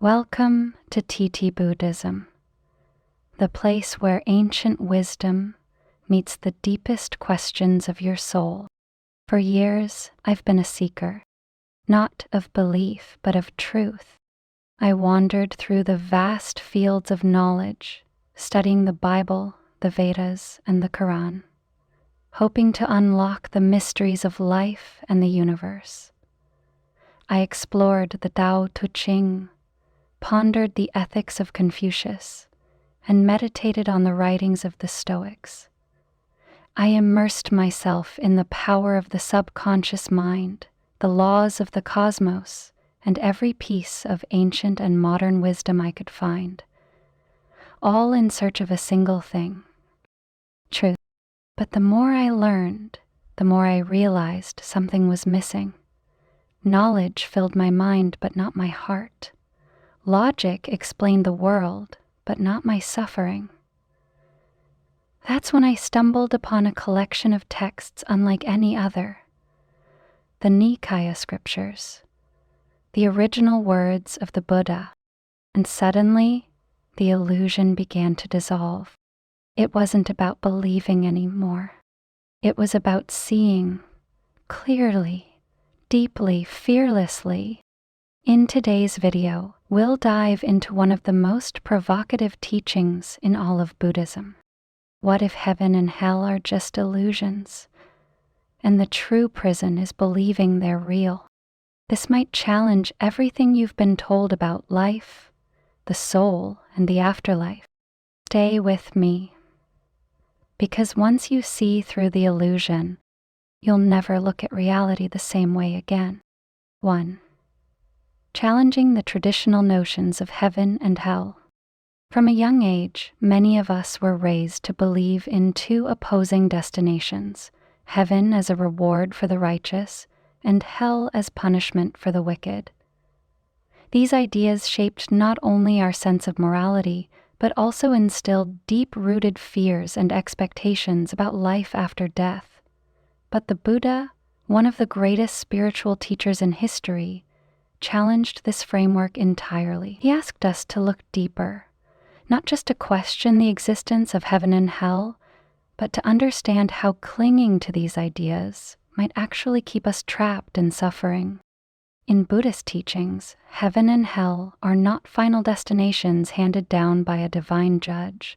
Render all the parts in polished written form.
Welcome to TT-Buddhism, the place where ancient wisdom meets the deepest questions of your soul. For years, I've been a seeker, not of belief, but of truth. I wandered through the vast fields of knowledge, studying the Bible, the Vedas, and the Quran, hoping to unlock the mysteries of life and the universe. I explored the Tao Te Ching, pondered the ethics of Confucius, and meditated on the writings of the Stoics. I immersed myself in the power of the subconscious mind, the laws of the cosmos, and every piece of ancient and modern wisdom I could find, all in search of a single thing: truth. But the more I learned, the more I realized something was missing. Knowledge filled my mind, but not my heart. Logic explained the world, but not my suffering. That's when I stumbled upon a collection of texts unlike any other, the Nikaya scriptures, the original words of the Buddha, and suddenly the illusion began to dissolve. It wasn't about believing anymore. It was about seeing clearly, deeply, fearlessly. In today's video, we'll dive into one of the most provocative teachings in all of Buddhism. What if heaven and hell are just illusions, and the true prison is believing they're real? This might challenge everything you've been told about life, the soul, and the afterlife. Stay with me, because once you see through the illusion, you'll never look at reality the same way again. 1. Challenging the traditional notions of heaven and hell. From a young age, many of us were raised to believe in two opposing destinations: heaven as a reward for the righteous, and hell as punishment for the wicked. These ideas shaped not only our sense of morality, but also instilled deep-rooted fears and expectations about life after death. But the Buddha, one of the greatest spiritual teachers in history, challenged this framework entirely. He asked us to look deeper, not just to question the existence of heaven and hell, but to understand how clinging to these ideas might actually keep us trapped in suffering. In Buddhist teachings, heaven and hell are not final destinations handed down by a divine judge.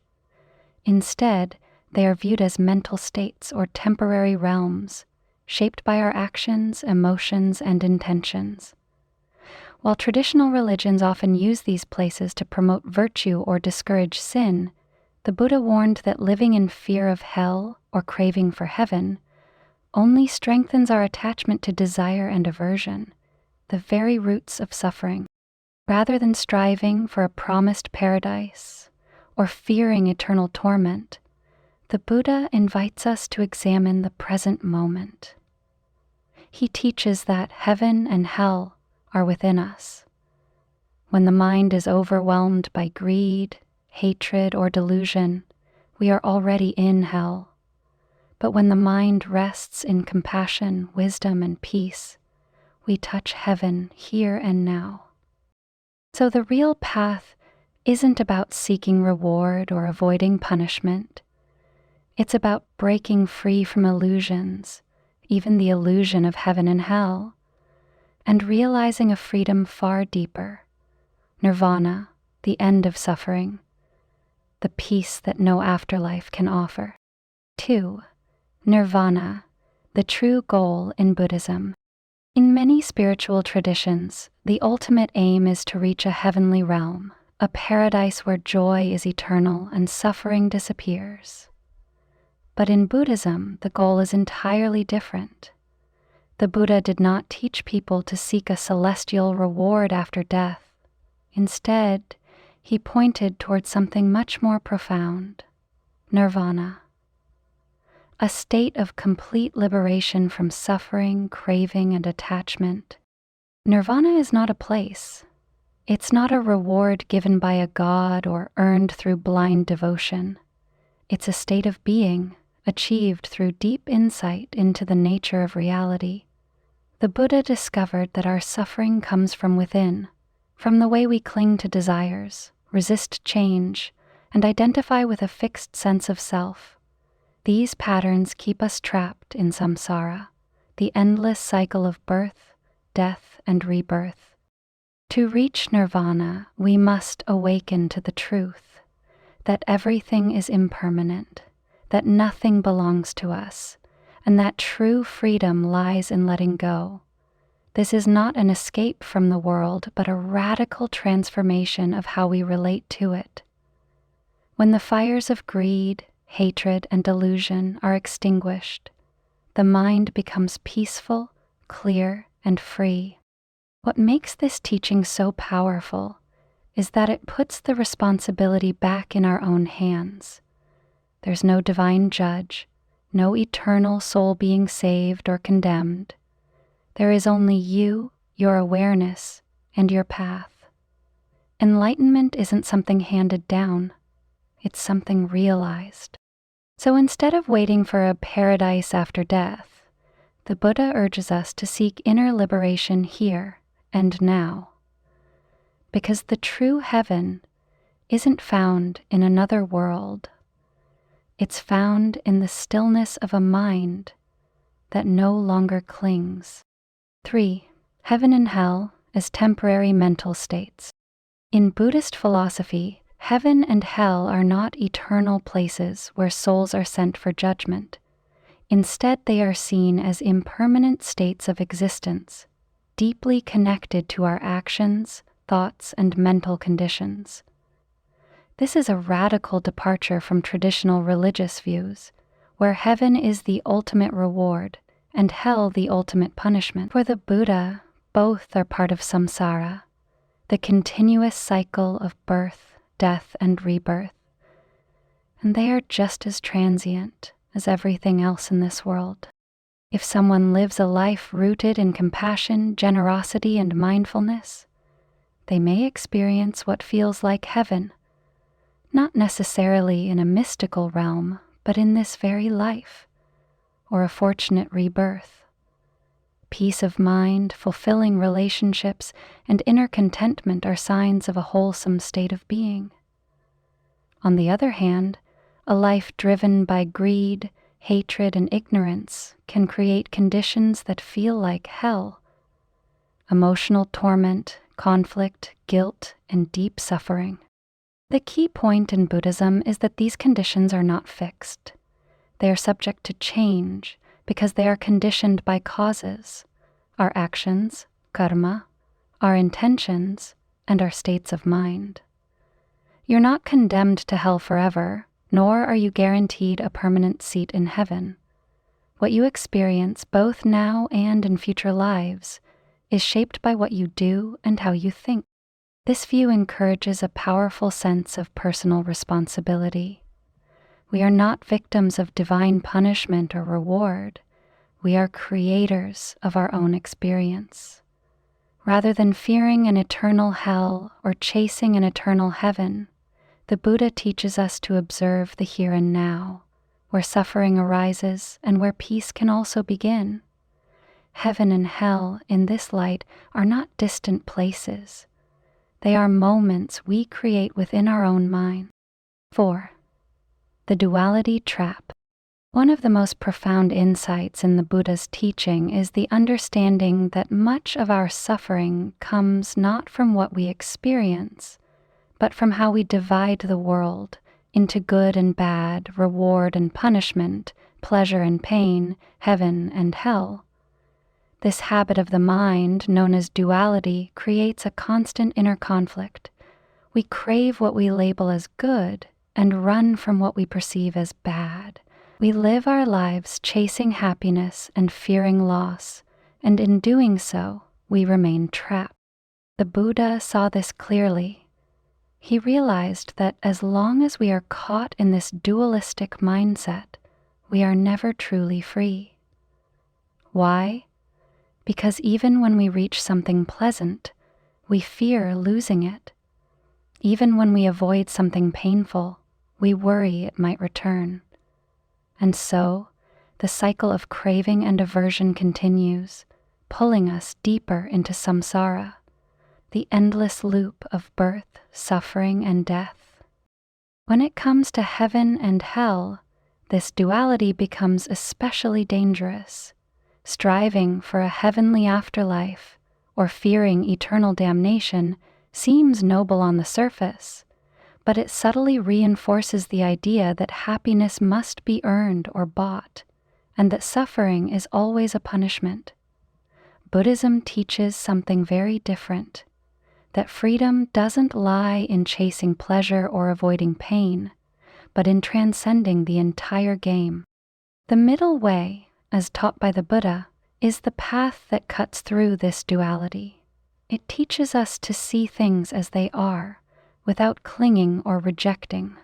Instead, they are viewed as mental states or temporary realms, shaped by our actions, emotions, and intentions. While traditional religions often use these places to promote virtue or discourage sin, the Buddha warned that living in fear of hell or craving for heaven only strengthens our attachment to desire and aversion, the very roots of suffering. Rather than striving for a promised paradise or fearing eternal torment, the Buddha invites us to examine the present moment. He teaches that heaven and hell are within us. When the mind is overwhelmed by greed, hatred, or delusion, we are already in hell. But when the mind rests in compassion, wisdom, and peace, we touch heaven here and now. So the real path isn't about seeking reward or avoiding punishment. It's about breaking free from illusions, even the illusion of heaven and hell, and realizing a freedom far deeper: nirvana, the end of suffering, the peace that no afterlife can offer. 2. Nirvana, the true goal in Buddhism. In many spiritual traditions, the ultimate aim is to reach a heavenly realm, a paradise where joy is eternal and suffering disappears. But in Buddhism, the goal is entirely different. The Buddha did not teach people to seek a celestial reward after death. Instead, he pointed towards something much more profound: nirvana, a state of complete liberation from suffering, craving, and attachment. Nirvana is not a place. It's not a reward given by a god or earned through blind devotion. It's a state of being, achieved through deep insight into the nature of reality. The Buddha discovered that our suffering comes from within, from the way we cling to desires, resist change, and identify with a fixed sense of self. These patterns keep us trapped in samsara, the endless cycle of birth, death, and rebirth. To reach nirvana, we must awaken to the truth that everything is impermanent, that nothing belongs to us, and that true freedom lies in letting go. This is not an escape from the world, but a radical transformation of how we relate to it. When the fires of greed, hatred, and delusion are extinguished, the mind becomes peaceful, clear, and free. What makes this teaching so powerful is that it puts the responsibility back in our own hands. There's no divine judge, no eternal soul being saved or condemned. There is only you, your awareness, and your path. Enlightenment isn't something handed down, it's something realized. So instead of waiting for a paradise after death, the Buddha urges us to seek inner liberation here and now. Because the true heaven isn't found in another world. It's found in the stillness of a mind that no longer clings. 3. Heaven and hell as temporary mental states. In Buddhist philosophy, heaven and hell are not eternal places where souls are sent for judgment. Instead, they are seen as impermanent states of existence, deeply connected to our actions, thoughts, and mental conditions. This is a radical departure from traditional religious views, where heaven is the ultimate reward and hell the ultimate punishment. For the Buddha, both are part of samsara, the continuous cycle of birth, death, and rebirth, and they are just as transient as everything else in this world. If someone lives a life rooted in compassion, generosity, and mindfulness, they may experience what feels like heaven, not necessarily in a mystical realm, but in this very life, or a fortunate rebirth. Peace of mind, fulfilling relationships, and inner contentment are signs of a wholesome state of being. On the other hand, a life driven by greed, hatred, and ignorance can create conditions that feel like hell. Emotional torment, conflict, guilt, and deep suffering. The key point in Buddhism is that these conditions are not fixed. They are subject to change because they are conditioned by causes, our actions, karma, our intentions, and our states of mind. You're not condemned to hell forever, nor are you guaranteed a permanent seat in heaven. What you experience both now and in future lives is shaped by what you do and how you think. This view encourages a powerful sense of personal responsibility. We are not victims of divine punishment or reward. We are creators of our own experience. Rather than fearing an eternal hell or chasing an eternal heaven, the Buddha teaches us to observe the here and now, where suffering arises and where peace can also begin. Heaven and hell, in this light, are not distant places. They are moments we create within our own mind. 4. The duality trap. One of the most profound insights in the Buddha's teaching is the understanding that much of our suffering comes not from what we experience, but from how we divide the world into good and bad, reward and punishment, pleasure and pain, heaven and hell. This habit of the mind, known as duality, creates a constant inner conflict. We crave what we label as good and run from what we perceive as bad. We live our lives chasing happiness and fearing loss, and in doing so, we remain trapped. The Buddha saw this clearly. He realized that as long as we are caught in this dualistic mindset, we are never truly free. Why? Because even when we reach something pleasant, we fear losing it. Even when we avoid something painful, we worry it might return. And so, the cycle of craving and aversion continues, pulling us deeper into samsara. the endless loop of birth, suffering, and death. When it comes to heaven and hell, this duality becomes especially dangerous. Striving for a heavenly afterlife or fearing eternal damnation seems noble on the surface, but it subtly reinforces the idea that happiness must be earned or bought, and that suffering is always a punishment. Buddhism teaches something very different, that freedom doesn't lie in chasing pleasure or avoiding pain, but in transcending the entire game. The middle way, as taught by the Buddha, is the path that cuts through this duality. It teaches us to see things as they are, without clinging or rejecting.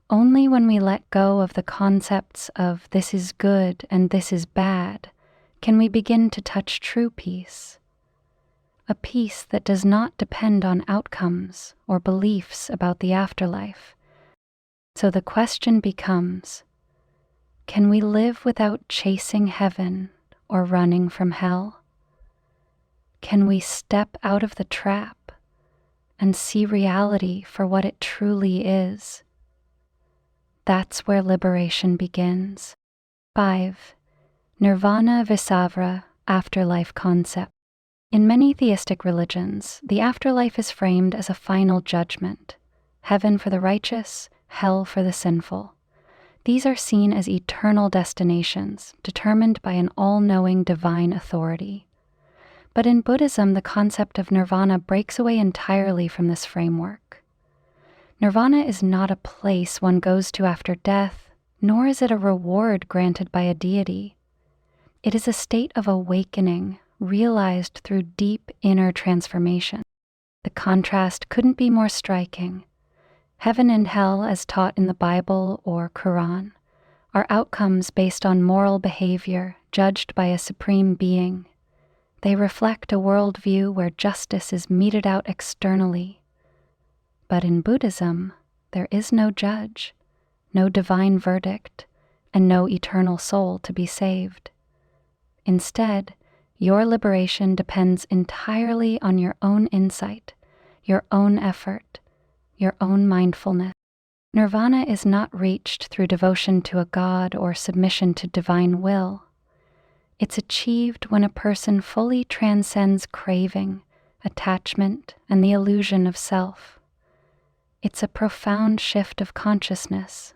Only when we let go of the concepts of this is good and this is bad can we begin to touch true peace. A peace that does not depend on outcomes or beliefs about the afterlife. So the question becomes, can we live without chasing heaven or running from hell? Can we step out of the trap and see reality for what it truly is? That's where liberation begins. 5. Nirvana Visavra, afterlife concept. In many theistic religions, the afterlife is framed as a final judgment, heaven for the righteous, hell for the sinful. These are seen as eternal destinations, determined by an all-knowing divine authority. But in Buddhism, the concept of nirvana breaks away entirely from this framework. Nirvana is not a place one goes to after death, nor is it a reward granted by a deity. It is a state of awakening, realized through deep inner transformation. The contrast couldn't be more striking. Heaven and hell, as taught in the Bible or Quran, are outcomes based on moral behavior judged by a supreme being. They reflect a worldview where justice is meted out externally. But in Buddhism, there is no judge, no divine verdict, and no eternal soul to be saved. Instead, your liberation depends entirely on your own insight, your own effort, your own mindfulness. Nirvana is not reached through devotion to a god or submission to divine will. It's achieved when a person fully transcends craving, attachment, and the illusion of self. It's a profound shift of consciousness,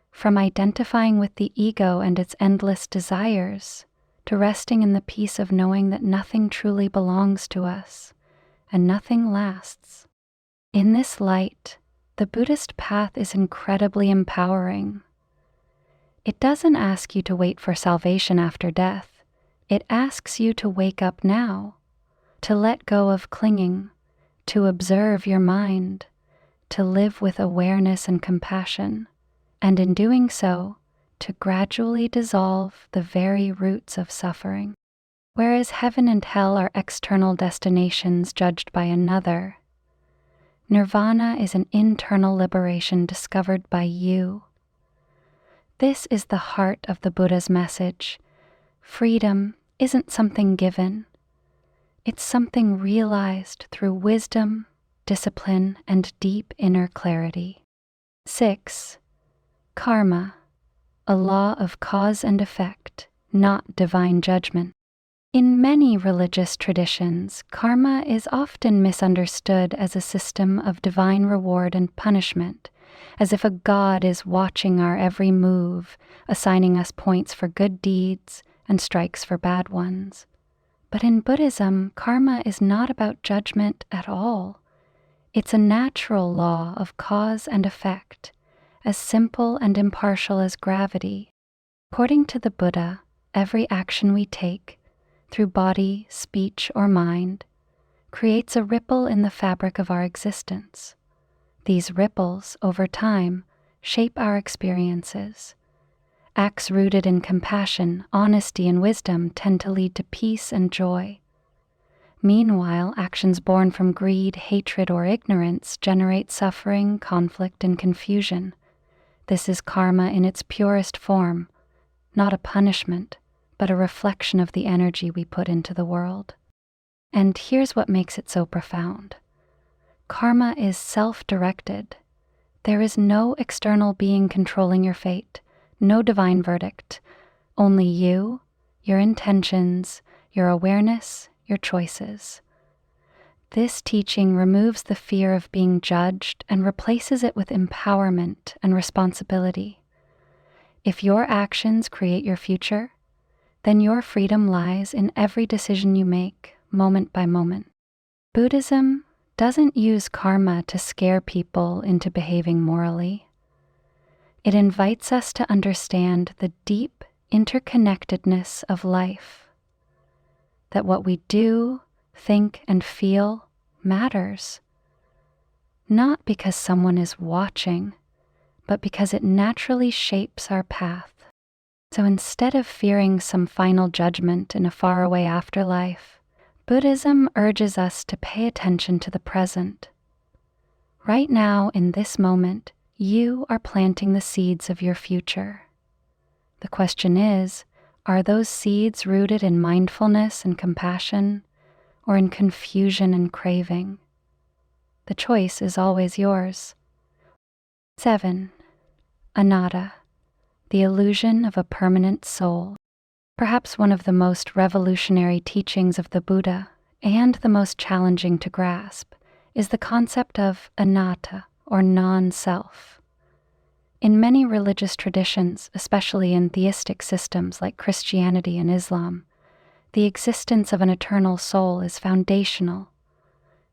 from identifying with the ego and its endless desires, to resting in the peace of knowing that nothing truly belongs to us, and nothing lasts. In this light, the Buddhist path is incredibly empowering. It doesn't ask you to wait for salvation after death. It asks you to wake up now, to let go of clinging, to observe your mind, to live with awareness and compassion, and in doing so, to gradually dissolve the very roots of suffering. Whereas heaven and hell are external destinations judged by another, nirvana is an internal liberation discovered by you. This is the heart of the Buddha's message. Freedom isn't something given. It's something realized through wisdom, discipline, and deep inner clarity. 6. Karma, a law of cause and effect, not divine judgment. In many religious traditions, karma is often misunderstood as a system of divine reward and punishment, as if a god is watching our every move, assigning us points for good deeds and strikes for bad ones. But in Buddhism, karma is not about judgment at all. It's a natural law of cause and effect, as simple and impartial as gravity. According to the Buddha, every action we take, through body, speech, or mind, creates a ripple in the fabric of our existence. These ripples, over time, shape our experiences. Acts rooted in compassion, honesty, and wisdom tend to lead to peace and joy. Meanwhile, actions born from greed, hatred, or ignorance generate suffering, conflict, and confusion. This is karma in its purest form, not a punishment, but a reflection of the energy we put into the world. And here's what makes it so profound. Karma is self-directed. There is no external being controlling your fate, no divine verdict. Only you, your intentions, your awareness, your choices. This teaching removes the fear of being judged and replaces it with empowerment and responsibility. If your actions create your future, then your freedom lies in every decision you make, moment by moment. Buddhism doesn't use karma to scare people into behaving morally. It invites us to understand the deep interconnectedness of life, that what we do, think, and feel matters, not because someone is watching, but because it naturally shapes our path. So instead of fearing some final judgment in a faraway afterlife, Buddhism urges us to pay attention to the present. Right now, in this moment, you are planting the seeds of your future. The question is, are those seeds rooted in mindfulness and compassion, or in confusion and craving? The choice is always yours. 7. Anatta, the illusion of a permanent soul. Perhaps one of the most revolutionary teachings of the Buddha, and the most challenging to grasp, is the concept of anatta, or non-self. In many religious traditions, especially in theistic systems like Christianity and Islam, the existence of an eternal soul is foundational.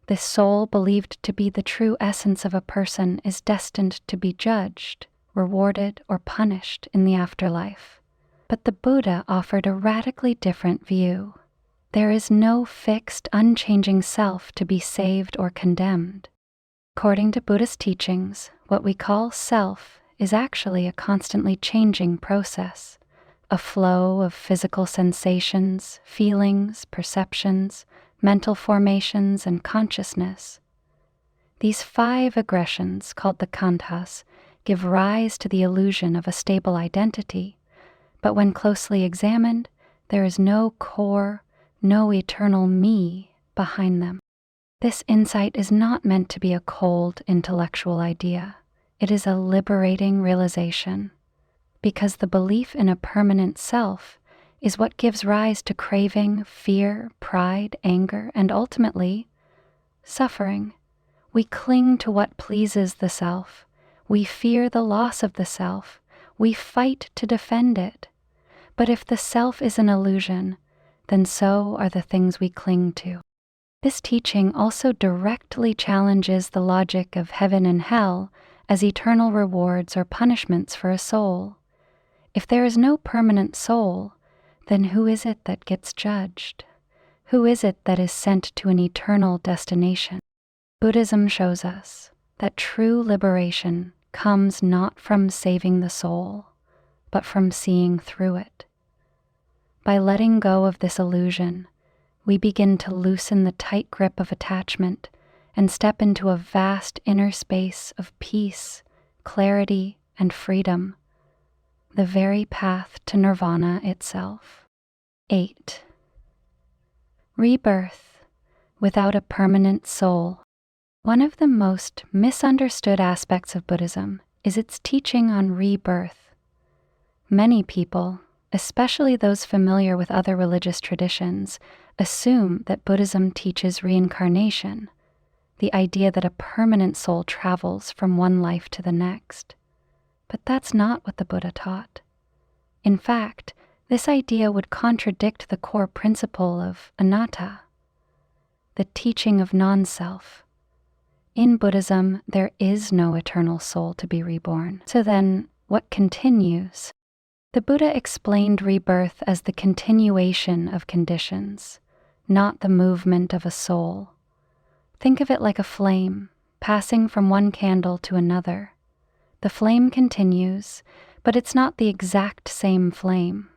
This soul, believed to be the true essence of a person, is destined to be judged, rewarded, or punished in the afterlife. But the Buddha offered a radically different view. There is no fixed, unchanging self to be saved or condemned. According to Buddhist teachings, what we call self is actually a constantly changing process, a flow of physical sensations, feelings, perceptions, mental formations, and consciousness. These 5 aggressions, called the khandhas, give rise to the illusion of a stable identity, but when closely examined, there is no core, no eternal me behind them. This insight is not meant to be a cold intellectual idea. It is a liberating realization, because the belief in a permanent self is what gives rise to craving, fear, pride, anger, and ultimately, suffering. We cling to what pleases the self. We fear the loss of the self. We fight to defend it. But if the self is an illusion, then so are the things we cling to. This teaching also directly challenges the logic of heaven and hell as eternal rewards or punishments for a soul. If there is no permanent soul, then who is it that gets judged? Who is it that is sent to an eternal destination? Buddhism shows us that true liberation comes not from saving the soul, but from seeing through it. By letting go of this illusion, we begin to loosen the tight grip of attachment and step into a vast inner space of peace, clarity, and freedom, the very path to nirvana itself. 8. Rebirth without a permanent soul. One of the most misunderstood aspects of Buddhism is its teaching on rebirth. Many people, especially those familiar with other religious traditions, assume that Buddhism teaches reincarnation, the idea that a permanent soul travels from one life to the next. But that's not what the Buddha taught. In fact, this idea would contradict the core principle of anatta, the teaching of non-self. In Buddhism, there is no eternal soul to be reborn. So then, what continues? The Buddha explained rebirth as the continuation of conditions, not the movement of a soul. Think of it like a flame, passing from one candle to another. The flame continues, but it's not the exact same flame,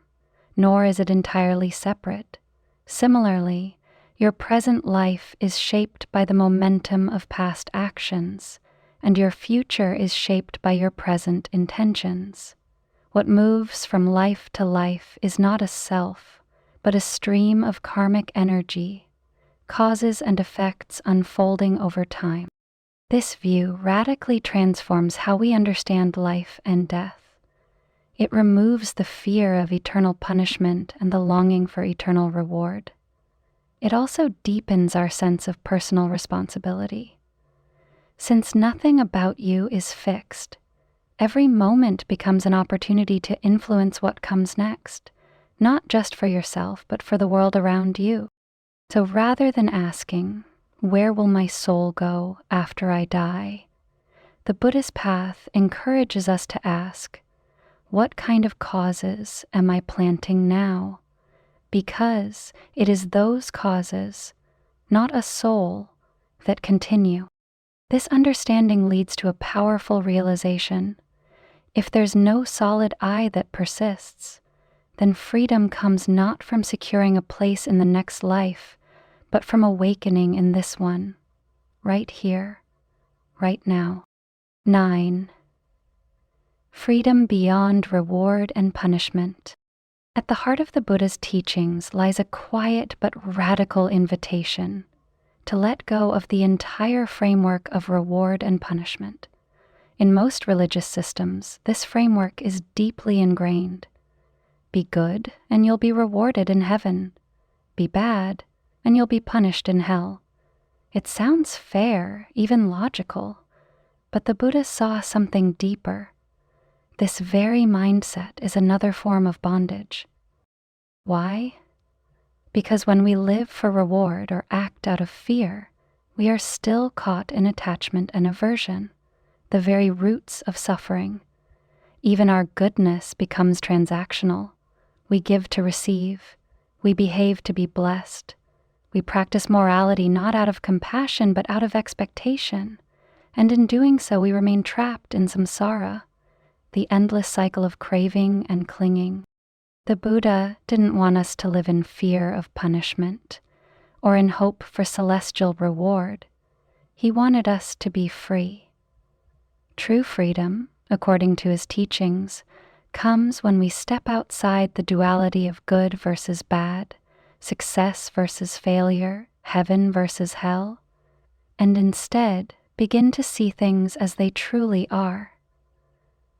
nor is it entirely separate. Similarly, your present life is shaped by the momentum of past actions, and your future is shaped by your present intentions. What moves from life to life is not a self, but a stream of karmic energy, causes and effects unfolding over time. This view radically transforms how we understand life and death. It removes the fear of eternal punishment and the longing for eternal reward. It also deepens our sense of personal responsibility. Since nothing about you is fixed, every moment becomes an opportunity to influence what comes next, not just for yourself, but for the world around you. So rather than asking, "Where will my soul go after I die?" the Buddhist path encourages us to ask, "What kind of causes am I planting now?" Because it is those causes, not a soul, that continue. This understanding leads to a powerful realization. If there's no solid I that persists, then freedom comes not from securing a place in the next life, but from awakening in this one, right here, right now. 9. Freedom beyond reward and punishment. At the heart of the Buddha's teachings lies a quiet but radical invitation to let go of the entire framework of reward and punishment. In most religious systems, this framework is deeply ingrained. Be good, and you'll be rewarded in heaven. Be bad, and you'll be punished in hell. It sounds fair, even logical, but the Buddha saw something deeper. This very mindset is another form of bondage. Why? Because when we live for reward or act out of fear, we are still caught in attachment and aversion, the very roots of suffering. Even our goodness becomes transactional. We give to receive. We behave to be blessed. We practice morality not out of compassion but out of expectation, and in doing so we remain trapped in samsara, the endless cycle of craving and clinging. The Buddha didn't want us to live in fear of punishment or in hope for celestial reward. He wanted us to be free. True freedom, according to his teachings, comes when we step outside the duality of good versus bad, success versus failure, heaven versus hell, and instead begin to see things as they truly are.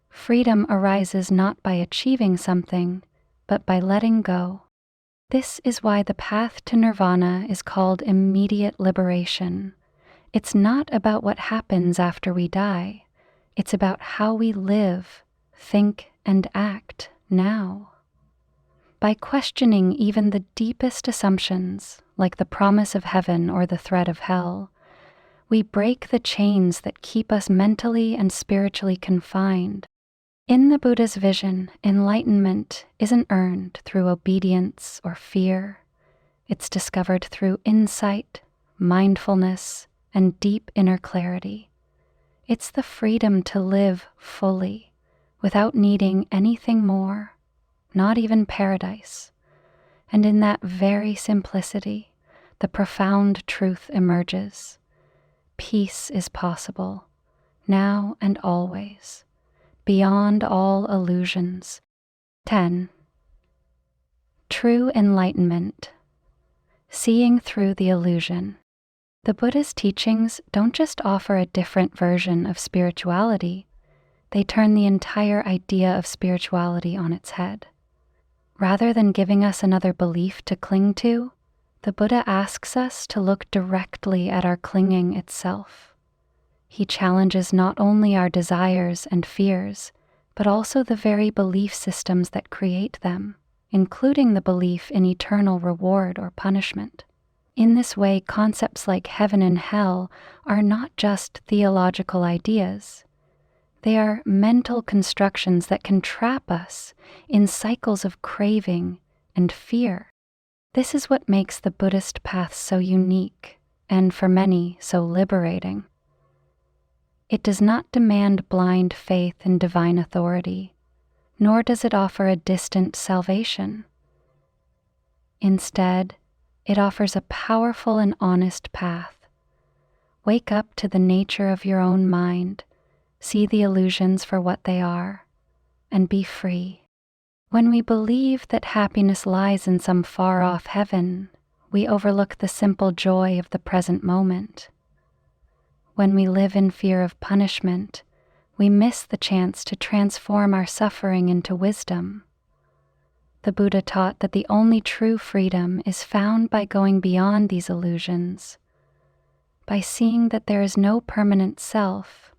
Freedom arises not by achieving something, but by letting go. This is why the path to nirvana is called immediate liberation. It's not about what happens after we die. It's about how we live, think, and act now. By questioning even the deepest assumptions, like the promise of heaven or the threat of hell, we break the chains that keep us mentally and spiritually confined. In the Buddha's vision, enlightenment isn't earned through obedience or fear. It's discovered through insight, mindfulness, and deep inner clarity. It's the freedom to live fully, without needing anything more, not even paradise. And in that very simplicity, the profound truth emerges. Peace is possible, now and always, beyond all illusions. 10. True enlightenment. Seeing through the illusion. The Buddha's teachings don't just offer a different version of spirituality, they turn the entire idea of spirituality on its head. Rather than giving us another belief to cling to, the Buddha asks us to look directly at our clinging itself. He challenges not only our desires and fears, but also the very belief systems that create them, including the belief in eternal reward or punishment. In this way, concepts like heaven and hell are not just theological ideas. They are mental constructions that can trap us in cycles of craving and fear. This is what makes the Buddhist path so unique, and for many, so liberating. It does not demand blind faith in divine authority, nor does it offer a distant salvation. Instead, it offers a powerful and honest path. Wake up to the nature of your own mind, see the illusions for what they are, and be free. When we believe that happiness lies in some far-off heaven, we overlook the simple joy of the present moment. When we live in fear of punishment, we miss the chance to transform our suffering into wisdom. The Buddha taught that the only true freedom is found by going beyond these illusions, by seeing that there is no permanent self,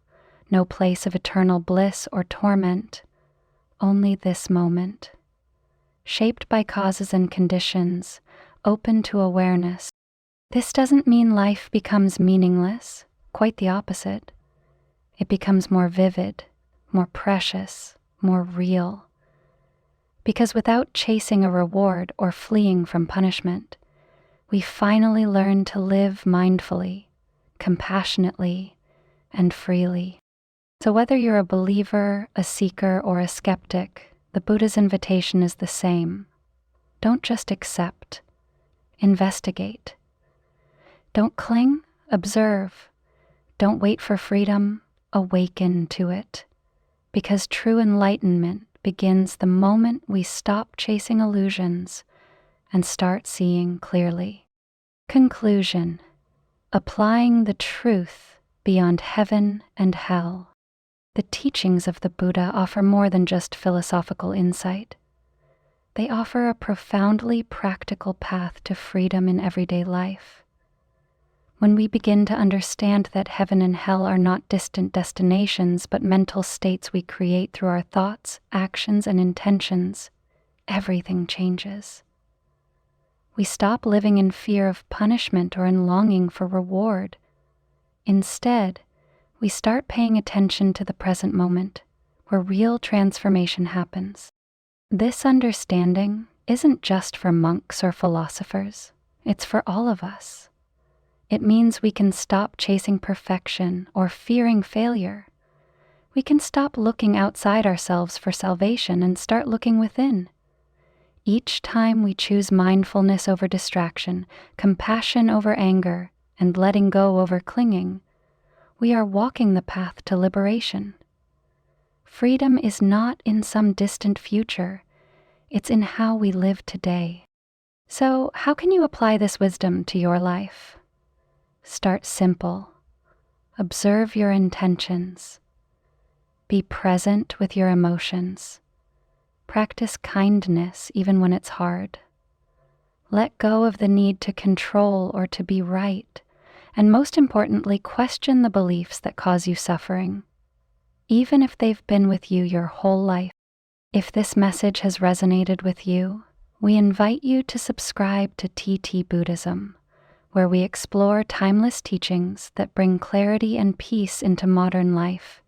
no place of eternal bliss or torment, only this moment, shaped by causes and conditions, open to awareness. This doesn't mean life becomes meaningless, quite the opposite. It becomes more vivid, more precious, more real. Because without chasing a reward or fleeing from punishment, we finally learn to live mindfully, compassionately, and freely. So whether you're a believer, a seeker, or a skeptic, the Buddha's invitation is the same. Don't just accept. Investigate. Don't cling, observe. Don't wait for freedom, awaken to it. Because true enlightenment begins the moment we stop chasing illusions and start seeing clearly. Conclusion: applying the truth beyond heaven and hell. The teachings of the Buddha offer more than just philosophical insight. They offer a profoundly practical path to freedom in everyday life. When we begin to understand that heaven and hell are not distant destinations but mental states we create through our thoughts, actions, and intentions, everything changes. We stop living in fear of punishment or in longing for reward. Instead, we start paying attention to the present moment, where real transformation happens. This understanding isn't just for monks or philosophers, it's for all of us. It means we can stop chasing perfection or fearing failure. We can stop looking outside ourselves for salvation and start looking within. Each time we choose mindfulness over distraction, compassion over anger, and letting go over clinging, we are walking the path to liberation. Freedom is not in some distant future, it's in how we live today. So, how can you apply this wisdom to your life? Start simple. Observe your intentions. Be present with your emotions. Practice kindness even when it's hard. Let go of the need to control or to be right, and most importantly, question the beliefs that cause you suffering, even if they've been with you your whole life. If this message has resonated with you, we invite you to subscribe to TT-Buddhism, where we explore timeless teachings that bring clarity and peace into modern life.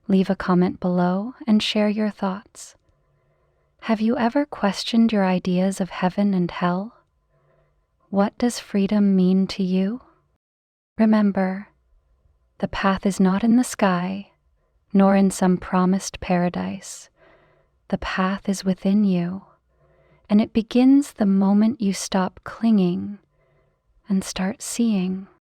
Leave a comment below and share your thoughts. Have you ever questioned your ideas of heaven and hell? What does freedom mean to you? Remember, the path is not in the sky, nor in some promised paradise. The path is within you, and it begins the moment you stop clinging and start seeing.